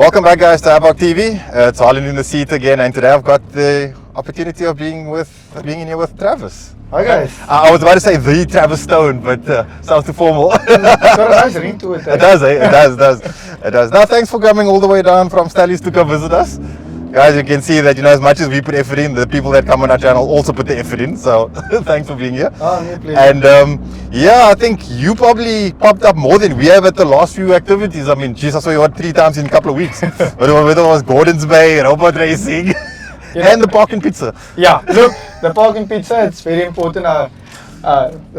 Welcome back, guys, to Havoc TV. It's Harlan in the seat again, and today I've got the opportunity of being in here with Travis. Hi guys. I was about to say the Travis Stone, but sounds too formal. It's got a nice ring to it. It does, eh? It does. Now, thanks for coming all the way down from Stellies to come visit us. Guys, you can see that, as much as we put effort in, the people that come on our channel also put the effort in. So, thanks for being here. Oh, yeah, please. And yeah, I think you probably popped up more than we have at the last few activities. I mean, geez, I saw you 3 times in a couple of weeks. Whether it was Gordon's Bay, robot racing, and the parking pizza. Yeah, look, the parking pizza, it's very important. The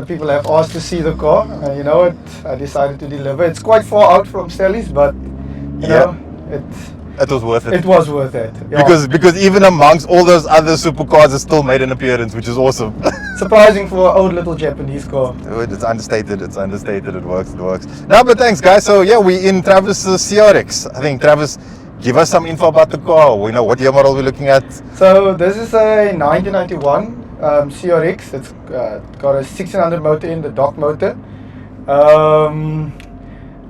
people have asked to see the car. You know what? I decided to deliver. It's quite far out from Stellies, but you know, it was worth it. It was worth it. Yeah. Because even amongst all those other supercars, it still made an appearance, which is awesome. Surprising for an old little Japanese car. It's understated. It works. No, but thanks, guys. So yeah, we're in Travis's CRX. I think, Travis, give us some info about the car. We know what year model we're looking at. So this is a 1991 CRX. It's got a 1600 motor in the dock motor.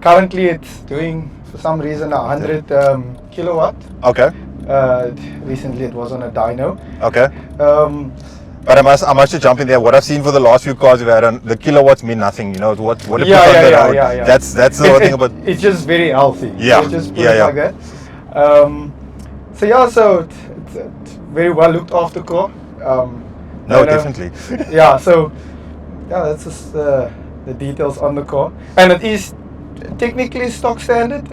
Currently, it's doing, for some reason, 100 kilowatt. Okay. Recently, it was on a dyno. Okay. But I must just jump in there. What I've seen for the last few cars we've had on, the kilowatts mean nothing. What it puts on the road. That's the whole thing about. It's just very healthy. Yeah. It's just put it like that. So it's very well looked after car. No, definitely. Yeah. So that's just the details on the car, and it is technically stock standard.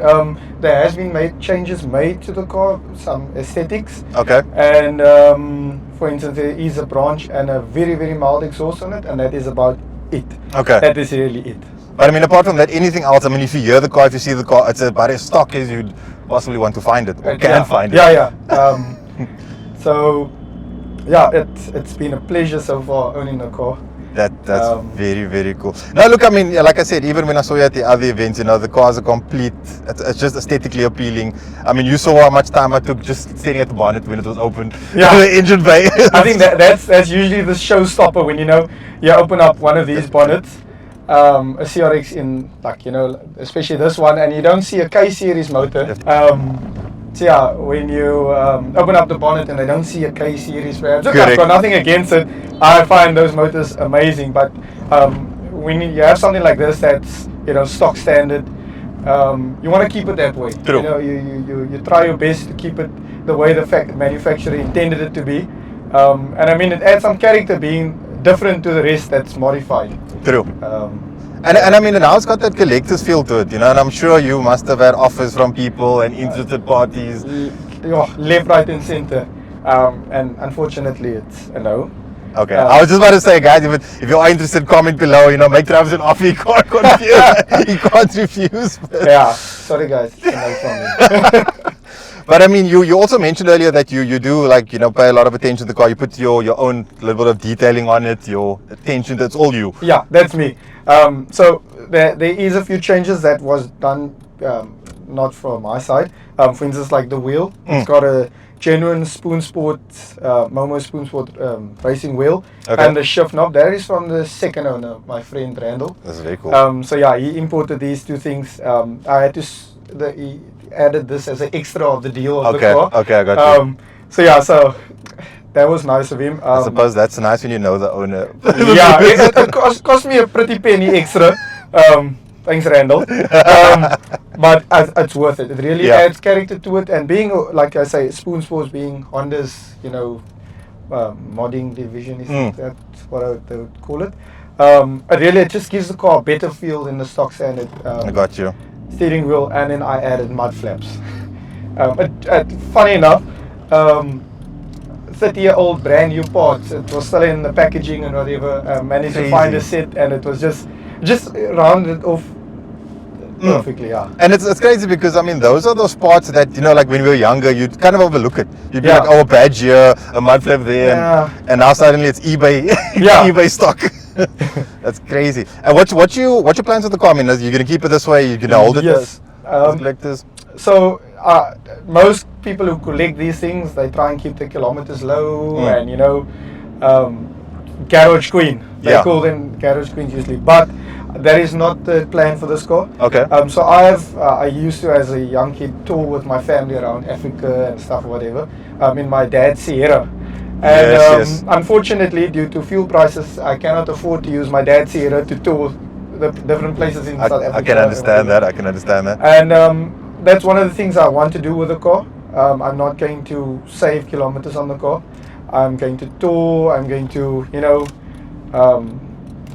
There has been changes made to the car, some aesthetics. Okay. And for instance, there is a branch and a very, very mild exhaust on it, and that is about it. Okay. That is really it. But I mean, apart from that, anything else? I mean, if you hear the car, if you see the car, it's about as stock as you'd possibly want to find it, or can find it. Yeah. So yeah, it's been a pleasure so far owning the car. That's very, very cool. Now, look, I mean, like I said, even when I saw you at the other events, the cars are complete. It's just aesthetically appealing. I mean, you saw how much time I took just staring at the bonnet when it was open. Yeah. The engine bay. I think that's usually the showstopper when you open up one of these bonnets, a CRX in, especially this one, and you don't see a K series motor. So yeah, when you open up the bonnet and they don't see a K series, perhaps. Look, I've got nothing against it. I find those motors amazing, but when you have something like this that's stock standard, you want to keep it that way. True. You try your best to keep it the way the manufacturer intended it to be, and I mean it adds some character being different to the rest that's modified. True. And I mean, now it's got that collector's feel to it, and I'm sure you must have had offers from people and interested parties. Left, right, and center. And unfortunately, it's a no. Okay, I was just about to say, guys, if you are interested, comment below. Make Travis an offer. He can't refuse. Yeah, sorry guys, it's a no from me. But I mean, you also mentioned earlier that you do pay a lot of attention to the car. You put your own little bit of detailing on it, your attention. That's all you. Yeah, that's me. So there is a few changes that was done, not from my side. For instance, like the wheel, it's got a genuine Spoon Sport, Momo Spoon Sport racing wheel, and the shift knob. That is from the second owner, my friend Randall. That's very cool. So yeah, he imported these two things. I had to. He added this as an extra of the deal of the car. Okay, I got you. So yeah, so that was nice of him. I suppose that's nice when you know the owner. Yeah, it cost me a pretty penny extra. Thanks, Randall. But it's worth it. It really adds character to it, and being, like I say, Spoon Sports being Honda's, modding division, that's what they would call it. It just gives the car a better feel than the stock standard. I got you. Steering wheel, and then I added mud flaps. Funny enough, 30-year-old brand new parts. It was still in the packaging and whatever. Managed to find a set, and it was just rounded off perfectly. Yeah. And it's crazy because I mean those are those parts that like when we were younger you'd kind of overlook it. You'd be like, oh, a badge here, a mud flap there, and now suddenly it's eBay, eBay stock. That's crazy. And what's your plans with the car? I mean, are you gonna keep it this way? You're gonna hold it as collectors? So most people who collect these things, they try and keep the kilometers low, and garage queen. They call them garage queens usually. But That is not the plan for this car. Okay. So I used to, as a young kid, tour with my family around Africa and stuff, whatever, in my dad's Sierra. And Yes. unfortunately, due to fuel prices, I cannot afford to use my dad's Sierra to tour the different places in South Africa. I can understand that. I can understand that. And that's one of the things I want to do with the car. I'm not going to save kilometers on the car. I'm going to tour. I'm going to,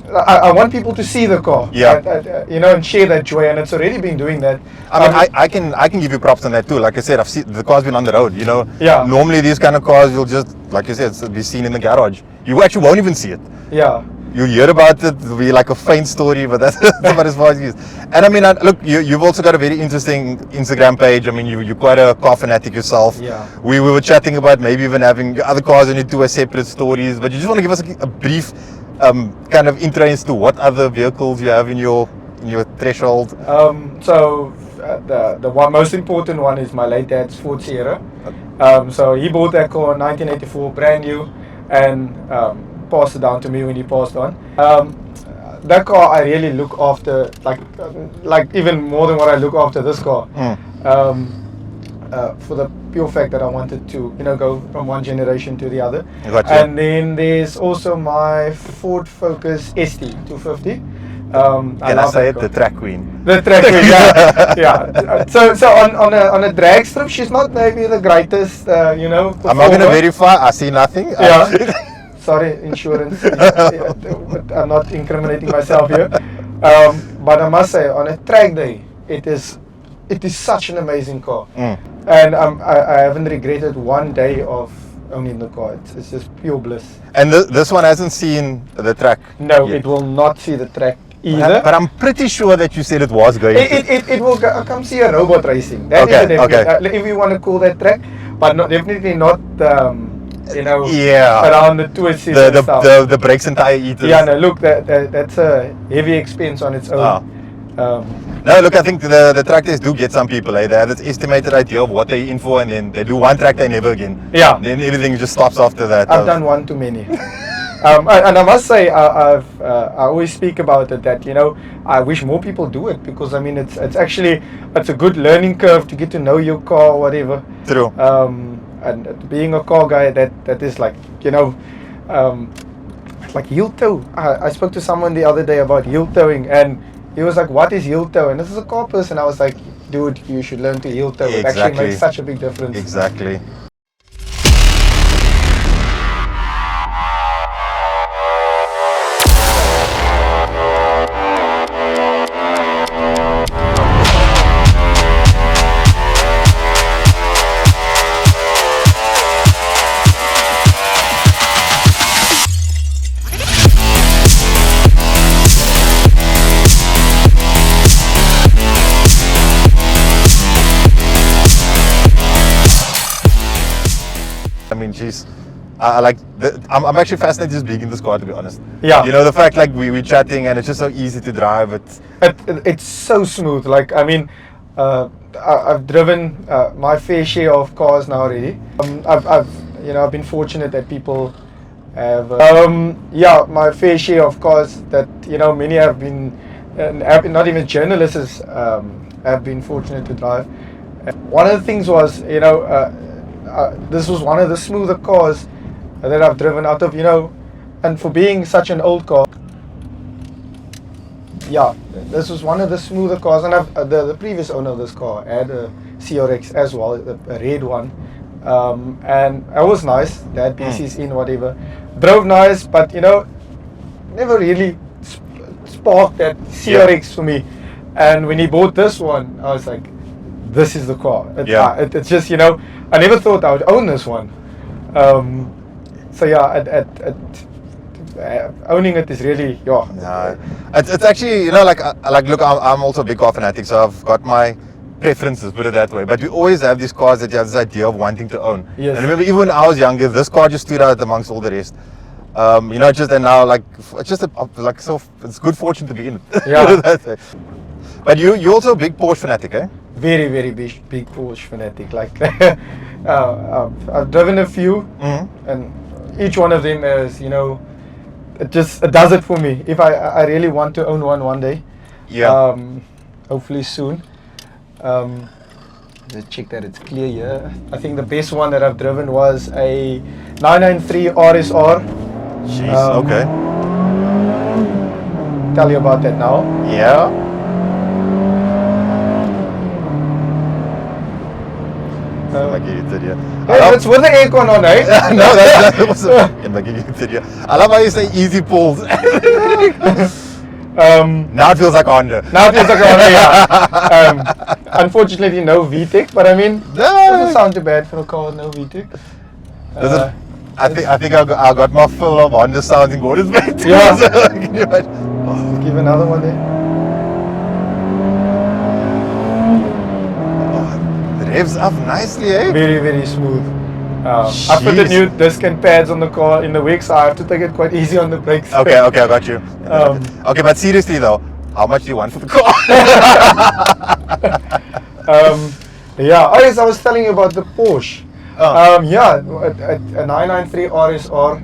I want people to see the car. Yeah. And share that joy. And it's already been doing that. I mean, I can give you props on that too. Like I said, I've seen the car's been on the road. Yeah. Normally these kind of cars, you'll just, like you said, be seen in the garage. You actually won't even see it. Yeah. You hear about it, it'll be like a faint story, but that's about as far as it is. And I mean, look, you've also got a very interesting Instagram page. I mean, you're quite a car fanatic yourself. Yeah. We were chatting about maybe even having other cars on your tour as separate stories, but you just want to give us a brief kind of intro into what other vehicles you have in your threshold. So the one most important one is my late dad's Ford Sierra. So he bought that car in 1984, brand new, and passed it down to me when he passed on. That car I really look after, like even more than what I look after this car. For the pure fact that I wanted to, go from one generation to the other. Gotcha. And then there's also my Ford Focus ST 250. Can I say it? The track queen. The track queen, yeah. Yeah. So on a drag strip, she's not maybe the greatest, I'm not going to verify. I see nothing. Yeah. Sorry, insurance. But I'm not incriminating myself here. But I must say, on a track day, it is such an amazing car. And I haven't regretted one day of owning the car. It's just pure bliss. And this one hasn't seen the track? No, yet. it will not see the track either. But I'm pretty sure that you said it was going to. It will come see a robot racing. That Okay, is definitely, okay. if you want to call that track, but definitely not, Yeah. around the twists and stuff. The brakes and tire eaters. Yeah, no, look, that's a heavy expense on its own. No, look, I think the track days do get some people. They have this estimated idea of what they're in for, and then they do one track day, never again. Yeah. Then everything just stops after that. I've done one too many. And I must say, I always speak about it that I wish more people do it, because I mean it's a good learning curve to get to know your car or whatever. True. And being a car guy, that is like like heel toe. I spoke to someone the other day about heel towing, and he was like, "What is heel toe?" And this is a car person. I was like, "Dude, you should learn to heel toe. It actually makes such a big difference." Exactly. I mean, geez, I'm actually fascinated just being in this car, to be honest. Yeah. The fact like we're chatting and it's just so easy to drive. It's so smooth. Like, I mean, I've driven my fair share of cars now already. I've been fortunate that people have my fair share of cars that many have been, not even journalists have been fortunate to drive. One of the things was this was one of the smoother cars that I've driven out of, and for being such an old car, yeah, this was one of the smoother cars. And the previous owner of this car had a CRX as well, a red one, and it was nice. They had PCs in, whatever, drove nice, but never really sparked that CRX for me. And when he bought this one, I was like, this is the car. It's just, I never thought I would own this one. So yeah, owning it is really, It's actually, look, I'm also a big car fanatic, so I've got my preferences, put it that way. But we always have these cars that you have this idea of wanting to own. Yes. And I remember even when I was younger, this car just stood out amongst all the rest. And now it's just it's good fortune to be in it. Yeah. But you're also a big Porsche fanatic, eh? Very, very big Porsche fanatic. Like, I've driven a few, and each one of them has, it does it for me. If I really want to own one day. Yeah. Hopefully soon. Just check that it's clear here. I think the best one that I've driven was a 993 RSR. Jeez. Okay. Tell you about that now. Yeah. Hey, that's with the aircon on, eh? No, that wasn't. I love how you say easy pulls. Now it feels like Honda. Now it feels like Honda, yeah. Unfortunately, no VTEC, but I mean, it doesn't sound too bad for a car with no VTEC. I think I got my fill of Honda sounds in Gordon's bed. Yeah. Can you imagine? Oh, give another one there. Oh, it revs up nicely, eh? Very, very smooth. I put the new disc and pads on the car in the week, so I have to take it quite easy on the brakes. Okay, I got you. Okay, but seriously though, how much do you want for the car? Yeah, oh yes, I was telling you about the Porsche. Yeah, a 993 RSR.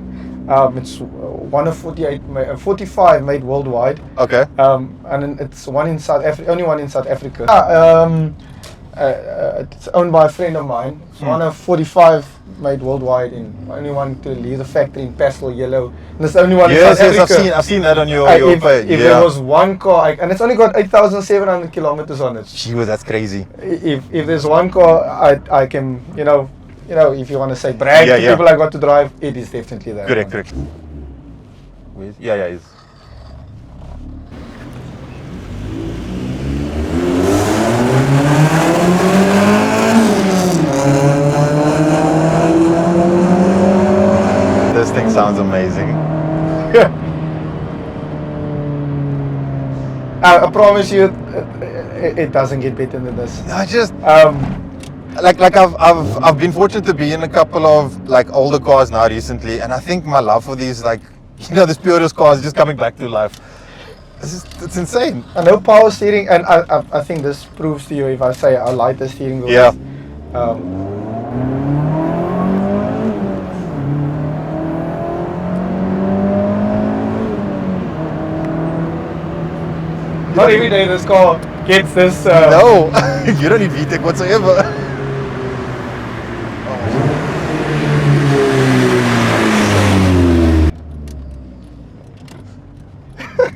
It's one of 45 made worldwide. Okay. And it's one in South Africa, only one in South Africa. It's owned by a friend of mine. It's one of 45 made worldwide, in only one to leave the factory in pastel yellow. And it's the only one in South Africa. I've seen that on your page. If there was one car, and it's only got 8,700 kilometers on it. Gee, that's crazy. If there's one car I can, you know, if you want to say brag to people I got to drive, it is definitely that. Correct. Yeah, it's. This thing sounds amazing. I promise you, it doesn't get better than this. I just like I've been fortunate to be in a couple of like older cars now recently, and I think my love for these these purist cars is just coming back to life. It's insane. I know power steering, and I think this proves to you if I say how light the steering wheel is. Not every day this car gets this. No, you don't need VTEC whatsoever.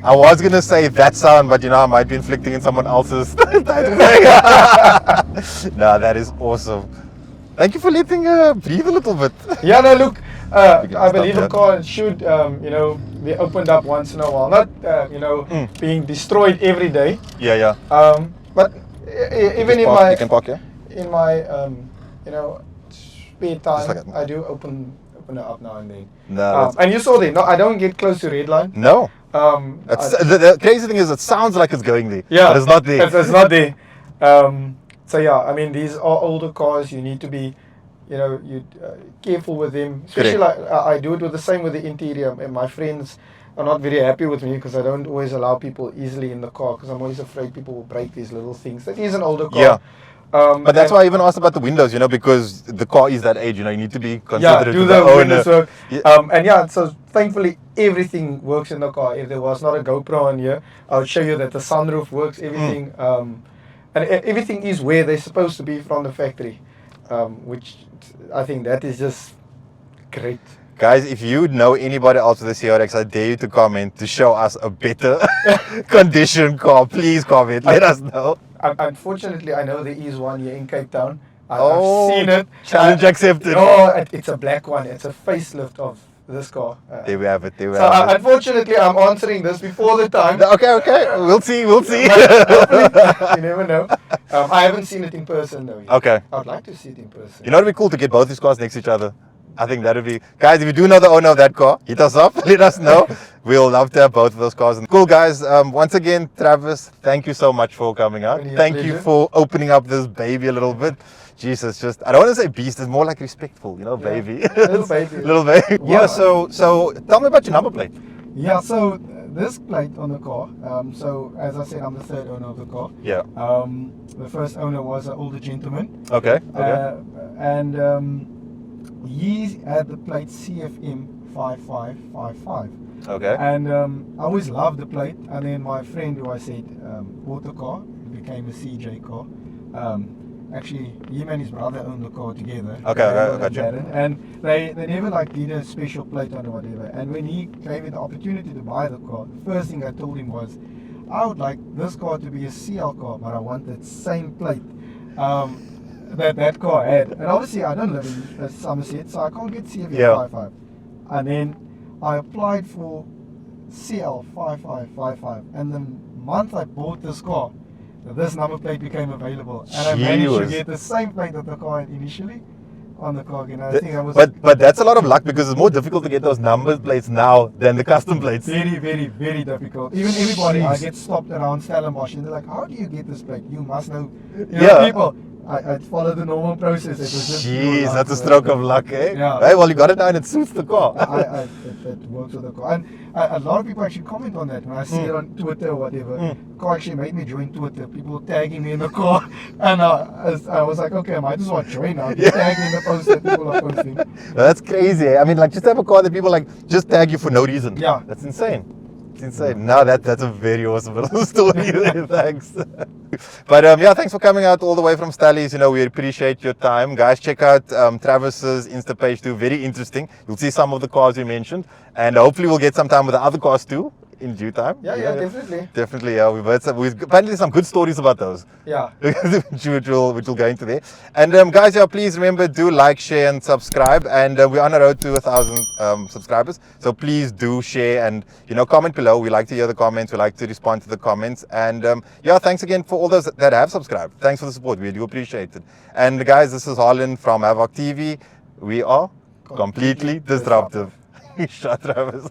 I was gonna say that sound, but I might be inflicting in someone else's. No, that is awesome. Thank you for letting breathe a little bit. Yeah, no, look, I believe a car should, be opened up once in a while. Not, being destroyed every day. Yeah. But even you can park, in my, spare time, I do open it up now and then. No, and you saw there. No, I don't get close to red line. No. The crazy thing is, it sounds like it's going there. Yeah, but it's not there. It's not there. So yeah, I mean, these are older cars. You need to be, careful with them. Especially like I do it with the same with the interior. And my friends are not very happy with me because I don't always allow people easily in the car because I'm always afraid people will break these little things. That is an older car. Yeah. But that's why I even asked about the windows, because the car is that age, you need to be considerate do of the owner. Work. So thankfully everything works in the car. If there was not a GoPro on here, I would show you that the sunroof works, everything, and everything is where they're supposed to be from the factory, which I think that is just great. Guys, if you know anybody else with a CRX, I dare you to comment to show us a better condition car. Please comment, let us know. Unfortunately, I know there is one here in Cape Town. I've seen it. Challenge accepted. It's a black one. It's a facelift of this car. There we have it. Unfortunately, I'm answering this before the time. Okay. We'll see. Hopefully, you never know. I haven't seen it in person though yet. Okay. I'd like to see it in person. It'd be cool to get both these cars next to each other. I think that would be... Guys, if you do know the owner of that car, hit us up, let us know. We'll love to have both of those cars. Cool, guys. Once again, Travis, thank you so much for coming out. Thank you for opening up this baby a little bit. Jesus, I don't want to say beast, it's more like respectful, baby. Little baby. Little baby. Yeah, so tell me about your number plate. Yeah, so this plate on the car, so as I said, I'm the third owner of the car. Yeah. The first owner was an older gentleman. Okay. And he had the plate CFM 5555. Okay. And I always loved the plate. And then my friend who I said bought the car, it became a CJ car. Actually, him and his brother owned the car together. Okay, gotcha. And they never like did a special plate on it or whatever. And when he gave me the opportunity to buy the car, the first thing I told him was, I would like this car to be a CL car, but I want that same plate that car had. And obviously I don't live in Somerset, so I can't get CF55. And then I applied for CL 5555, and the month I bought this car, this number plate became available, and I managed to get the same plate that the car had initially on the car again. I think I was. But that's a lot of luck, because it's more difficult to get those number plates now than the custom plates. Very, very, very difficult. Even everybody, I get stopped around Stellenbosch, and they're like, "How do you get this plate? You must know." You know, people. I followed the normal process. It was just jeez, that's a stroke of luck, eh? Yeah. Hey, well, you got it now and it suits the car. It works with the car. And a lot of people actually comment on that when I see it on Twitter or whatever. The car actually made me join Twitter. People tagging me in the car. And I was like, okay, I might as well join now. Tag me in the post that people are posting. That's crazy. I mean, like, just have a car that people like just tag you for no reason. Yeah. That's insane. It's insane. No, that's a very awesome little story there. Thanks. But yeah, thanks for coming out all the way from Stallies. You know, we appreciate your time. Guys, check out Travis's Insta page too. Very interesting. You'll see some of the cars we mentioned. And hopefully we'll get some time with the other cars too in due time. Yeah, definitely. Definitely, yeah. We've apparently some good stories about those. Yeah. which we'll go into there. And guys, yeah, please remember, do like, share, and subscribe. And we're on a road to 1,000 subscribers. So please do share and, you know, comment below. We like to hear the comments. We like to respond to the comments. And yeah, thanks again for all those that have subscribed. Thanks for the support. We do appreciate it. And guys, this is Harlan from Havoc TV. We are completely disruptive. Shut Travis.